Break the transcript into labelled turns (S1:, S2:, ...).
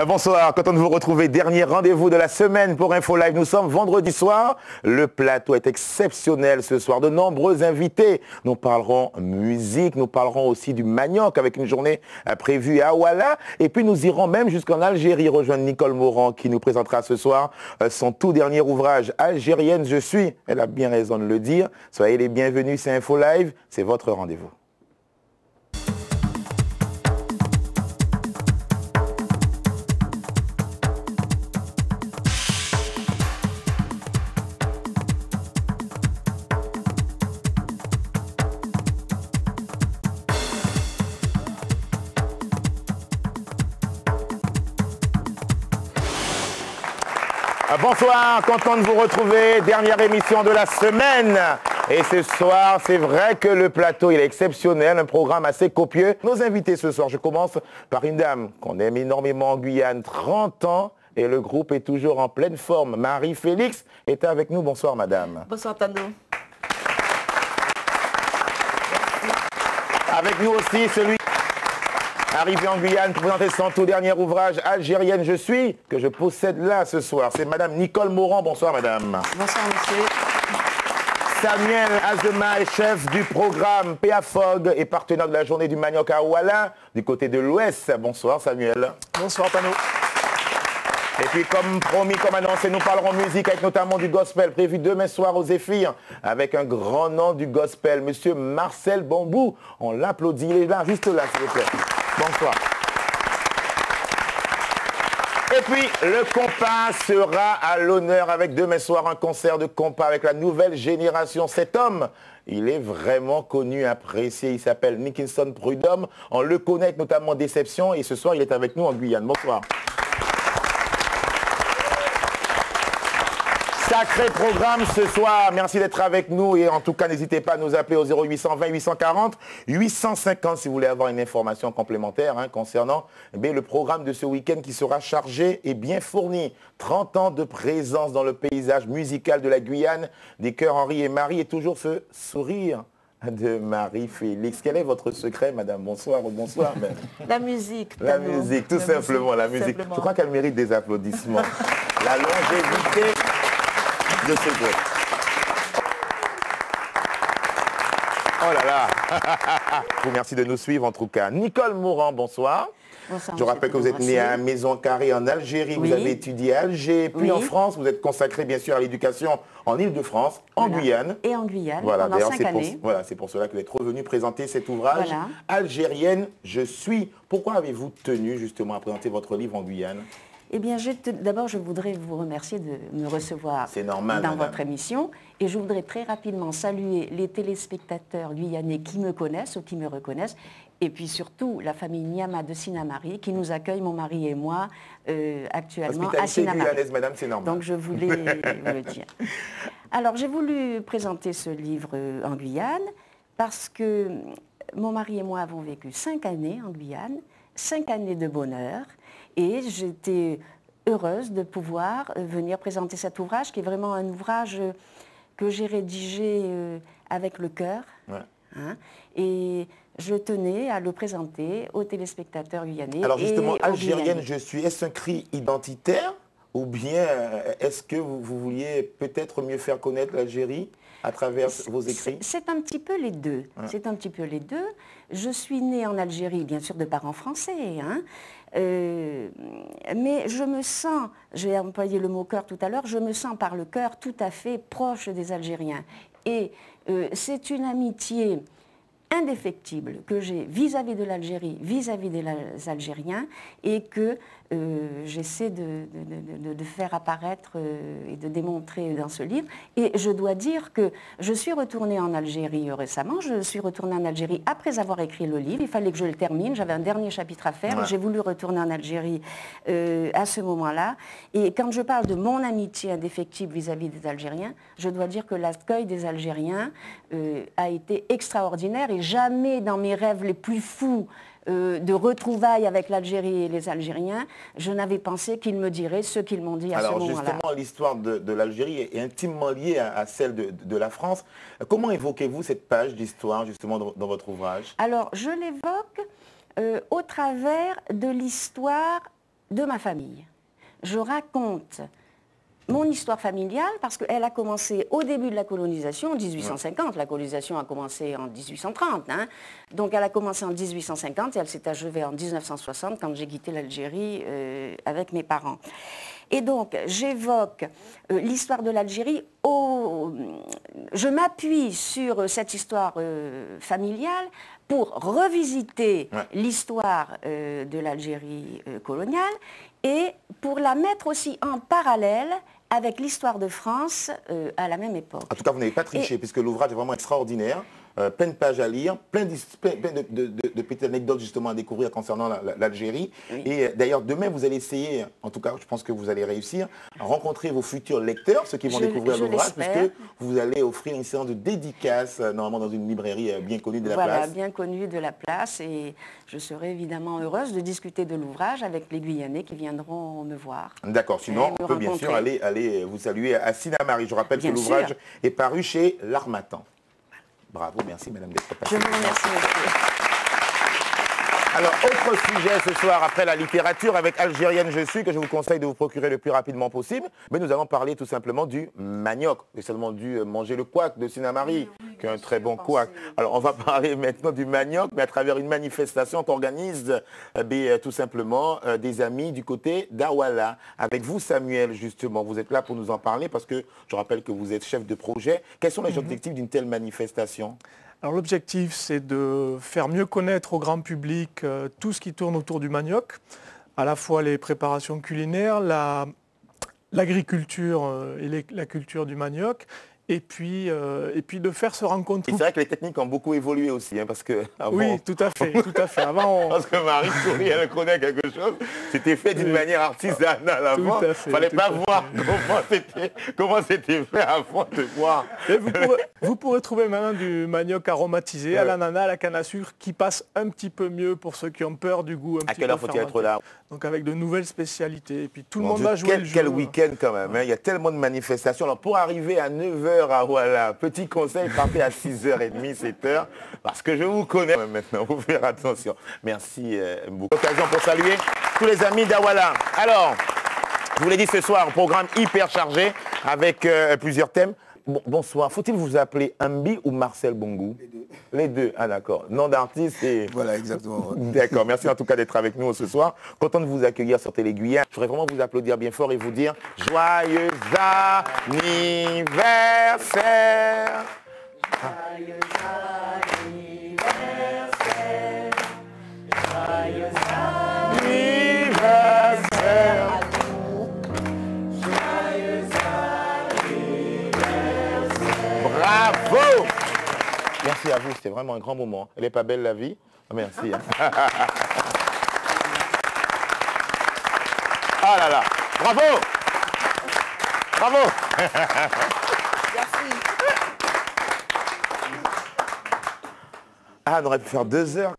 S1: Bonsoir, content de vous retrouver. Dernier rendez-vous de la semaine pour Info Live. Nous sommes vendredi soir. Le plateau est exceptionnel ce soir. De nombreux invités. Nous parlerons musique, nous parlerons aussi du manioc avec une journée prévue à Ouala. Et puis nous irons même jusqu'en Algérie rejoindre Nicole Morand qui nous présentera ce soir son tout dernier ouvrage, Algérienne je suis. Elle a bien raison de le dire. Soyez les bienvenus, c'est Info Live, c'est votre rendez-vous. Bonsoir, content de vous retrouver, dernière émission de la semaine. Et ce soir, c'est vrai que le plateau il est exceptionnel, un programme assez copieux. Nos invités ce soir, je commence par une dame qu'on aime énormément en Guyane, 30 ans, et le groupe est toujours en pleine forme. Marie-Félix est avec nous, bonsoir madame.
S2: Bonsoir Tano.
S1: Avec nous aussi celui arrivé en Guyane pour présenter son tout dernier ouvrage, Algérienne je suis, que je possède là ce soir. C'est madame Nicole Morand. Bonsoir madame.
S2: Bonsoir monsieur.
S1: Samuel Azema est chef du programme PAFOG et partenaire de la journée du manioc à Ouala, du côté de l'Ouest. Bonsoir Samuel.
S3: Bonsoir Tano.
S1: Et puis comme promis, comme annoncé, nous parlerons musique avec notamment du gospel prévu demain soir aux Zéphyrs avec un grand nom du gospel, monsieur Marcel Bambou. On l'applaudit, il est là, juste là s'il vous plaît. Bonsoir. Et puis, le compas sera à l'honneur avec demain soir un concert de compas avec la nouvelle génération. Cet homme, il est vraiment connu, apprécié. Il s'appelle Nickinson Prudhomme. On le connaît avec notamment Déception. Et ce soir, il est avec nous en Guyane. Bonsoir. Sacré programme ce soir, merci d'être avec nous et en tout cas n'hésitez pas à nous appeler au 0820 840 850 si vous voulez avoir une information complémentaire concernant le programme de ce week-end qui sera chargé et bien fourni. 30 ans de présence dans le paysage musical de la Guyane, des chœurs Henri et Marie et toujours ce sourire de Marie-Félix. Quel est votre secret, madame? Bonsoir ou bonsoir même.
S2: La musique.
S1: La musique, tout simplement, la musique. Je crois qu'elle mérite des applaudissements. La longévité de ce groupe. Oh là là. Merci de nous suivre en tout cas. Nicole Morand, bonsoir.
S2: Bonsoir.
S1: Je rappelle que vous êtes née à Maison Carrée en Algérie, oui. Vous avez étudié à Alger, puis en France, vous êtes consacrée bien sûr à l'éducation en Île-de-France, en Guyane.
S2: Et en Guyane,
S1: voilà,
S2: pendant 5 années.
S1: Voilà, c'est pour cela que vous êtes revenu présenter cet ouvrage, Algérienne je suis. Pourquoi avez-vous tenu justement à présenter votre livre en Guyane?
S2: Eh bien, d'abord, je voudrais vous remercier de me recevoir
S1: dans
S2: votre émission. Et je voudrais très rapidement saluer les téléspectateurs guyanais qui me connaissent ou qui me reconnaissent. Et puis surtout, la famille Niama de Sinamari qui nous accueille, mon mari et moi, actuellement à Sinamari.
S1: Guyanaise, madame, c'est normal.
S2: Donc, je voulais vous le dire. Alors, j'ai voulu présenter ce livre en Guyane parce que mon mari et moi avons vécu 5 années en Guyane, 5 années de bonheur. Et j'étais heureuse de pouvoir venir présenter cet ouvrage, qui est vraiment un ouvrage que j'ai rédigé avec le cœur. Ouais. Et je tenais à le présenter aux téléspectateurs guyanais.
S1: Alors justement, Algérienne je suis, est-ce un cri identitaire ou bien est-ce que vous vouliez peut-être mieux faire connaître l'Algérie à travers vos écrits?
S2: C'est un petit peu les deux. Ouais. C'est un petit peu les deux. Je suis née en Algérie, bien sûr, de parents français, mais je me sens, j'ai employé le mot cœur tout à l'heure, je me sens par le cœur tout à fait proche des Algériens. Et c'est une amitié indéfectible que j'ai vis-à-vis de l'Algérie, vis-à-vis des Algériens, et que j'essaie de faire apparaître et de démontrer dans ce livre. Et je dois dire que je suis retournée en Algérie récemment, je suis retournée en Algérie après avoir écrit le livre, il fallait que je le termine, j'avais un dernier chapitre à faire, j'ai voulu retourner en Algérie à ce moment-là. Et quand je parle de mon amitié indéfectible vis-à-vis des Algériens, je dois dire que l'accueil des Algériens a été extraordinaire et jamais dans mes rêves les plus fous de retrouvailles avec l'Algérie et les Algériens, je n'avais pensé qu'ils me diraient ce qu'ils m'ont dit à ce moment-là.
S1: Alors justement, l'histoire de l'Algérie est intimement liée à celle de la France. Comment évoquez-vous cette page d'histoire justement dans votre ouvrage?
S2: Alors, je l'évoque au travers de l'histoire de ma famille. Je raconte mon histoire familiale parce qu'elle a commencé au début de la colonisation, en 1850. La colonisation a commencé en 1830. Hein. Donc elle a commencé en 1850 et elle s'est achevée en 1960 quand j'ai quitté l'Algérie avec mes parents. Et donc j'évoque l'histoire de l'Algérie. Je m'appuie sur cette histoire familiale pour revisiter l'histoire de l'Algérie coloniale et pour la mettre aussi en parallèle avec l'histoire de France à la même époque.
S1: En tout cas, vous n'avez pas triché, puisque l'ouvrage est vraiment extraordinaire. Plein de pages à lire, plein de petites anecdotes justement à découvrir concernant l'Algérie. Oui. Et d'ailleurs, demain, vous allez essayer, en tout cas, je pense que vous allez réussir, à rencontrer vos futurs lecteurs, ceux qui vont découvrir l'ouvrage, puisque vous allez offrir une séance de dédicaces, normalement dans une librairie bien connue de la place.
S2: Voilà, bien connue de la place. Et je serai évidemment heureuse de discuter de l'ouvrage avec les Guyanais qui viendront me voir.
S1: D'accord, sinon, on peut bien sûr aller vous saluer à Sinamari. Je rappelle que l'ouvrage est paru chez L'Harmattan. Bravo, merci Madame d'être passée.
S2: Je vous remercie, monsieur.
S1: Alors, autre sujet ce soir, après la littérature, avec Algérienne je suis, que je vous conseille de vous procurer le plus rapidement possible. Mais nous allons parler tout simplement du manioc. Vous avez seulement dû manger le couac de Sinamari, qui est un très bon couac. Alors, on va parler maintenant du manioc, mais à travers une manifestation qu'organise tout simplement des amis du côté d'Awala. Avec vous, Samuel, justement, vous êtes là pour nous en parler, parce que je rappelle que vous êtes chef de projet. Quels sont les objectifs d'une telle manifestation ?
S3: Alors l'objectif, c'est de faire mieux connaître au grand public tout ce qui tourne autour du manioc, à la fois les préparations culinaires, l'agriculture et la culture du manioc, et puis de faire se rencontrer.
S1: C'est vrai que les techniques ont beaucoup évolué aussi, hein, parce que avant...
S3: Oui, tout à fait, tout à fait. Avant,
S1: Parce que Marie Souris, elle connaît quelque chose, c'était fait d'une manière artisanale avant. Il ne fallait pas voir comment c'était fait avant de voir.
S3: Et vous pourrez trouver maintenant du manioc aromatisé à l'ananas, à la canne à sucre, qui passe un petit peu mieux pour ceux qui ont peur du goût.
S1: À quelle heure faut-il être là?
S3: Donc avec de nouvelles spécialités. Et puis tout le monde va jouer le jeu.
S1: Quel week-end quand même, hein. Il y a tellement de manifestations. Alors pour arriver à 9h à voilà, petit conseil, partez à 6h30, 7h, parce que je vous connais maintenant, vous faire attention. Merci beaucoup. Occasion pour saluer tous les amis d'Awala. Alors, je vous l'ai dit ce soir, un programme hyper chargé avec plusieurs thèmes. Bonsoir, faut-il vous appeler Ambi ou Marcel Bongou? Les deux. Les deux, ah d'accord. Nom d'artiste et...
S4: Voilà, exactement.
S1: D'accord, merci en tout cas d'être avec nous ce soir. Content de vous accueillir sur Télé Guyane. Je voudrais vraiment vous applaudir bien fort et vous dire joyeux anniversaire.
S2: Joyeux anniversaire. Joyeux anniversaire.
S1: Bravo! Merci à vous, c'était vraiment un grand moment. Elle n'est pas belle la vie? Merci. Hein. Ah là là! Bravo! Bravo!
S2: Merci.
S1: Ah, on aurait pu faire 2 heures.